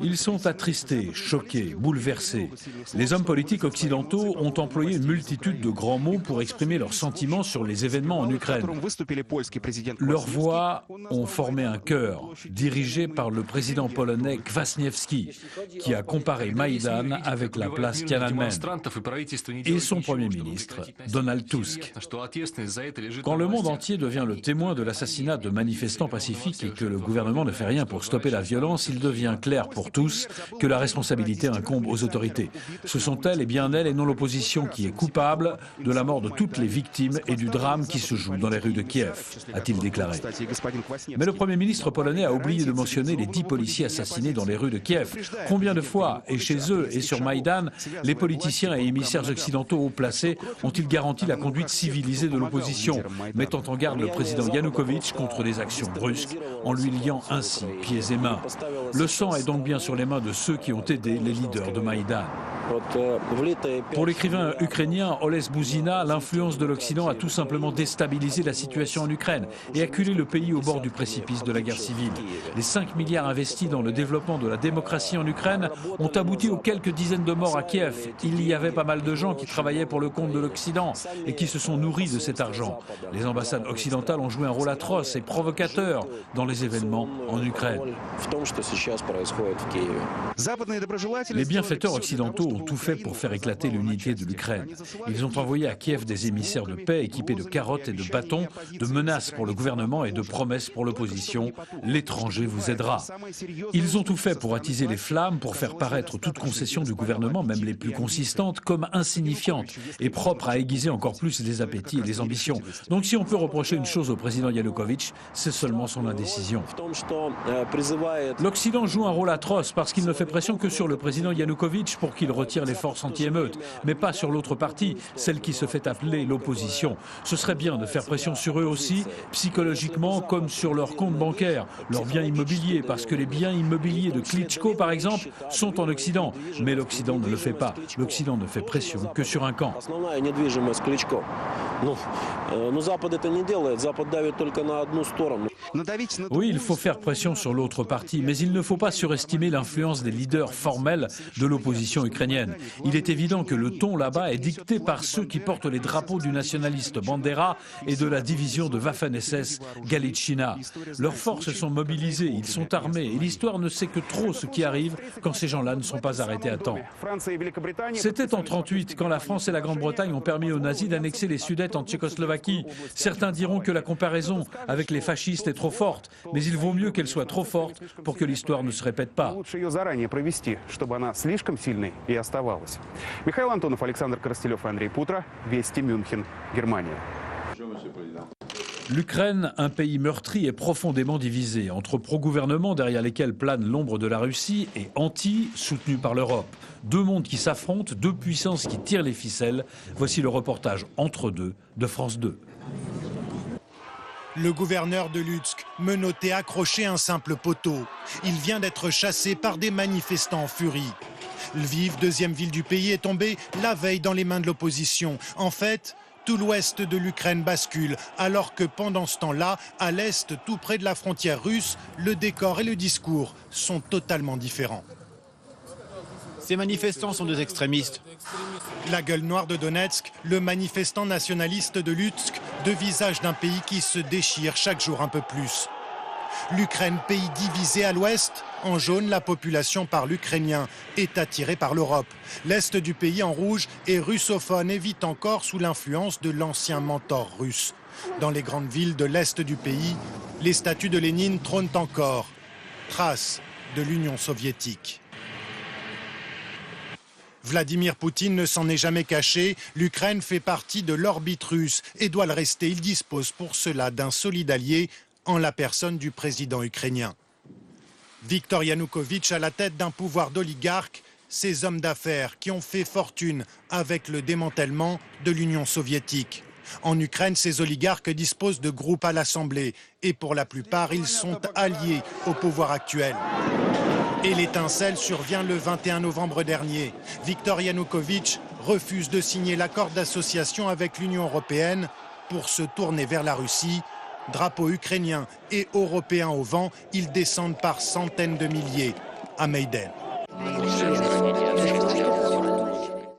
Ils sont attristés, choqués, bouleversés. Les hommes politiques occidentaux ont employé une multitude de grands mots pour exprimer leurs sentiments sur les événements en Ukraine. Leurs voix ont formé un chœur, dirigé par le président polonais Kwasniewski, qui a comparé Maïdan avec la place Tiananmen, et son Premier ministre, Donald Tusk. Quand le monde entier devient le témoin de l'assassinat de manifestants pacifiques et que le gouvernement ne fait rien pour stopper la violence, il devient clair pour tous que la responsabilité incombe aux autorités. Ce sont elles et bien elles et non l'opposition qui est coupable de la mort de toutes les victimes et du drame qui se joue dans les rues de Kiev, a-t-il déclaré. Mais le Premier ministre polonais a oublié de mentionner les 10 policiers assassinés dans les rues de Kiev. Combien de fois, et chez eux et sur Maïdan, les politiciens et émissaires occidentaux haut placés ont-ils garanti la conduite civilisée de l'opposition, mettant en garde le président Yanukovych contre des actions brusques, en lui liant ainsi pieds et mains. Le sang est donc bien sur les mains de ceux qui ont aidé les leaders de Maïdan. Pour l'écrivain ukrainien Oles Bouzina, l'influence de l'Occident a tout simplement déstabilisé la situation en Ukraine et acculé le pays au bord du précipice de la guerre civile. Les 5 milliards investis dans le développement de la démocratie en Ukraine ont abouti aux quelques dizaines de morts à Kiev. Il y avait pas mal de gens qui travaillaient pour le compte de l'Occident et qui se sont nourris de cet argent. Les ambassades occidentales ont joué un rôle atroce et provocateur dans les événements en Ukraine. Les bienfaiteurs occidentaux ont tout fait pour faire éclater l'unité de l'Ukraine. Ils ont envoyé à Kiev des émissaires de paix équipés de carottes et de bâtons, de menaces pour le gouvernement et de promesses pour l'opposition. L'étranger vous aidera. Ils ont tout fait pour attiser les flammes, pour faire paraître toute concession du gouvernement, même les plus consistantes, comme insignifiantes et propres à aiguiser encore plus les appétits et les ambitions. Donc si on peut reprocher une chose au président Yanukovych, c'est seulement son indécision. L'Occident joue un rôle atroce parce qu'il ne fait pression que sur le président Yanukovych pour qu'il retire les forces anti-émeutes, mais pas sur l'autre partie, celle qui se fait appeler l'opposition. Ce serait bien de faire pression sur eux aussi, psychologiquement, comme sur leurs comptes bancaires, leurs biens immobiliers, parce que les biens immobiliers de Klitschko, par exemple, sont en Occident. Mais l'Occident ne le fait pas. L'Occident ne fait pression que sur un camp. Oui, il faut faire pression sur l'autre partie, mais il ne faut pas surestimer l'influence des leaders formels de l'opposition ukrainienne. Il est évident que le ton là-bas est dicté par ceux qui portent les drapeaux du nationaliste Bandera et de la division de Waffen-SS Galichina. Leurs forces sont mobilisées, ils sont armés et l'histoire ne sait que trop ce qui arrive quand ces gens-là ne sont pas arrêtés à temps. C'était en 1938, quand la France et la Grande-Bretagne ont permis aux nazis d'annexer les Sudètes en Tchécoslovaquie. Certains diront que la comparaison avec les fascistes est trop forte, mais il vaut mieux qu'elle soit trop forte pour que l'histoire ne se répète pas. Михаил Антонов, Александр Коростелев и Андрей Путро. Вести, Мюнхен, Германия. L'Ukraine, un pays meurtri et profondément divisé, entre pro-gouvernements derrière lesquels plane l'ombre de la Russie et anti, soutenus par l'Europe. Deux mondes qui s'affrontent, deux puissances qui tirent les ficelles. Voici le reportage Entre deux de France 2. Le gouverneur de Lutsk, menotté, accroché à un simple poteau. Il vient d'être chassé par des manifestants en furie. Lviv, deuxième ville du pays, est tombée la veille dans les mains de l'opposition. En fait, tout l'ouest de l'Ukraine bascule, alors que pendant ce temps-là, à l'est, tout près de la frontière russe, le décor et le discours sont totalement différents. Ces manifestants sont des extrémistes. La gueule noire de Donetsk, le manifestant nationaliste de Lutsk, deux visages d'un pays qui se déchire chaque jour un peu plus. L'Ukraine, pays divisé à l'ouest, en jaune, la population parle ukrainien, est attirée par l'Europe. L'est du pays en rouge est russophone et vit encore sous l'influence de l'ancien mentor russe. Dans les grandes villes de l'est du pays, les statues de Lénine trônent encore, traces de l'Union soviétique. Vladimir Poutine ne s'en est jamais caché, l'Ukraine fait partie de l'orbite russe et doit le rester. Il dispose pour cela d'un solide allié en la personne du président ukrainien. Viktor Yanukovych à la tête d'un pouvoir d'oligarques, ces hommes d'affaires qui ont fait fortune avec le démantèlement de l'Union soviétique. En Ukraine, ces oligarques disposent de groupes à l'Assemblée et pour la plupart, ils sont alliés au pouvoir actuel. Et l'étincelle survient le 21 novembre dernier. Viktor Yanukovych refuse de signer l'accord d'association avec l'Union européenne pour se tourner vers la Russie, Drapeaux ukrainiens et européens au vent, ils descendent par centaines de milliers à Maïden.